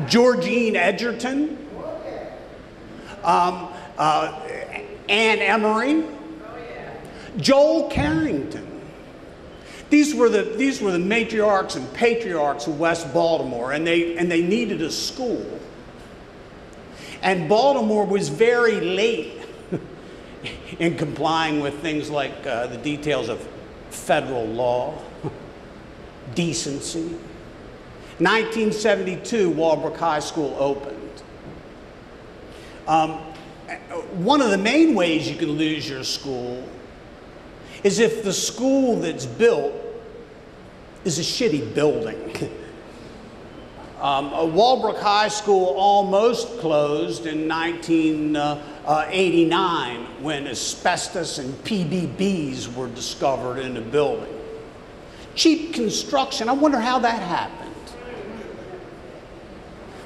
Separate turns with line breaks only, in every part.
Georgine Edgerton, Anne Emery, Joel Carrington. These were the matriarchs and patriarchs of West Baltimore, and they needed a school. And Baltimore was very late in complying with things like the details of federal law, decency. 1972, Walbrook High School opened. One of the main ways you can lose your school is if the school that's built is a shitty building. Walbrook High School almost closed in 1989 when asbestos and PBBs were discovered in the building. Cheap construction, I wonder how that happened.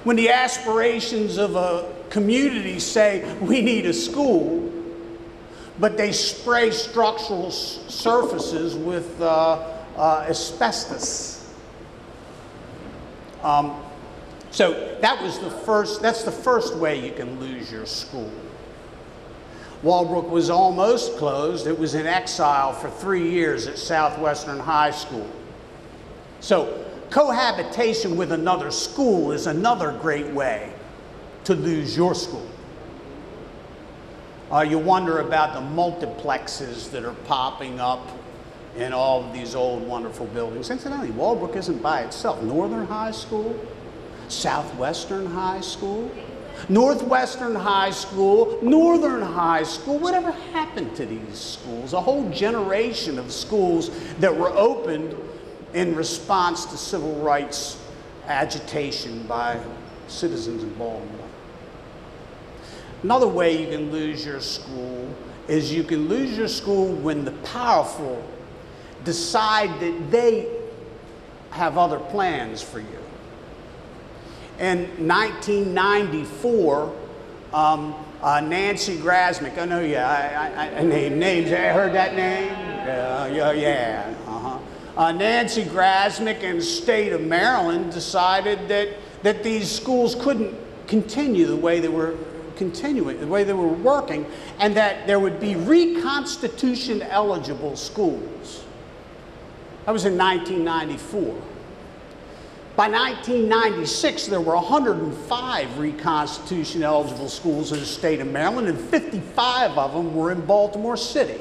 When the aspirations of a community say we need a school, but they spray structural surfaces with asbestos. So that's the first way you can lose your school. Walbrook was almost closed. It was in exile for 3 years at Southwestern High School. So cohabitation with another school is another great way to lose your school. You wonder about the multiplexes that are popping up in all of these old wonderful buildings. Incidentally, Walbrook isn't by itself. Northern High School, Southwestern High School, Northwestern High School, Northern High School. Whatever happened to these schools? A whole generation of schools that were opened in response to civil rights agitation by citizens in Baltimore. Another way you can lose your school is you can lose your school when the powerful decide that they have other plans for you. In 1994, Nancy Grasmick, I know I named names, I heard that name? Yeah. Nancy Grasmick and the state of Maryland decided that these schools couldn't continue the way they were working, and that there would be reconstitution eligible schools. That was in 1994. By 1996, there were 105 reconstitution eligible schools in the state of Maryland, and 55 of them were in Baltimore City.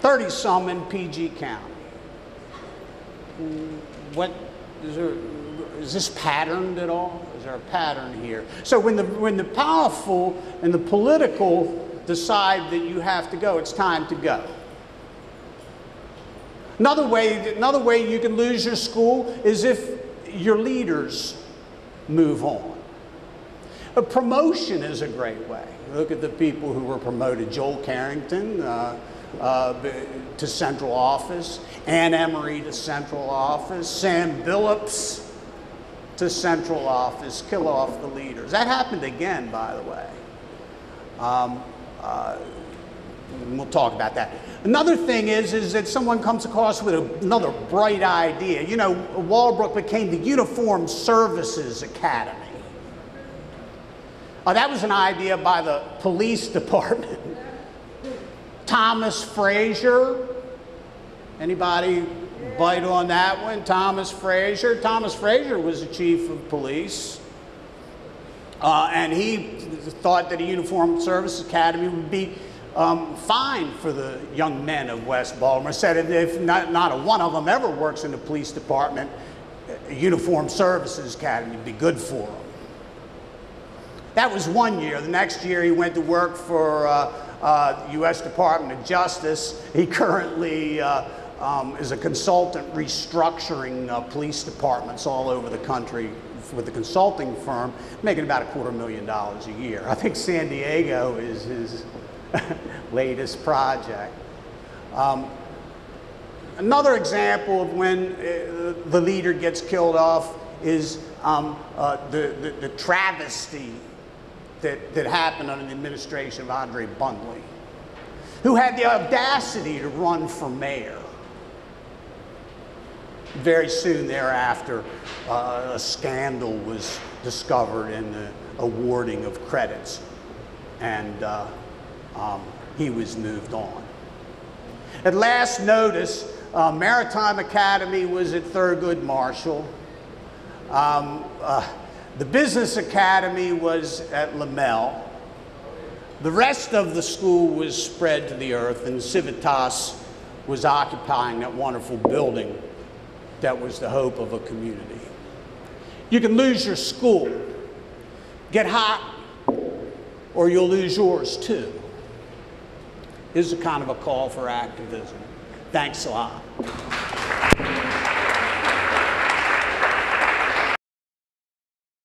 30 some in PG County. What is this patterned at all? Is there a pattern here? So when the powerful and the political decide that you have to go, it's time to go. Another way you can lose your school is if your leaders move on. A promotion is a great way. Look at the people who were promoted. Joel Carrington to central office, Anne Emery to central office, Sam Billups to central office, kill off the leaders. That happened again, by the way. We'll talk about that. Another thing is that someone comes across with another bright idea. You know, Walbrook became the Uniformed Services Academy. That was an idea by the police department. Thomas Frazier, anybody bite on that one? Thomas Frazier. Thomas Frazier was the chief of police. And he thought that a Uniformed Services Academy would be fine for the young men of West Baltimore. Said if not a one of them ever works in the police department, a Uniformed Services Academy would be good for them. That was 1 year. The next year he went to work for U.S. Department of Justice. He currently is a consultant restructuring police departments all over the country with a consulting firm, making about $250,000 a year. I think San Diego is his latest project. Another example of when the leader gets killed off is the travesty that happened under the administration of Andre Bundley, who had the audacity to run for mayor. Very soon thereafter, a scandal was discovered in the awarding of credits, and he was moved on. At last notice, Maritime Academy was at Thurgood Marshall. The Business Academy was at Lamel. The rest of the school was spread to the earth, and Civitas was occupying that wonderful building that was the hope of a community. You can lose your school. Get hot, or you'll lose yours too. This is a kind of a call for activism. Thanks a lot.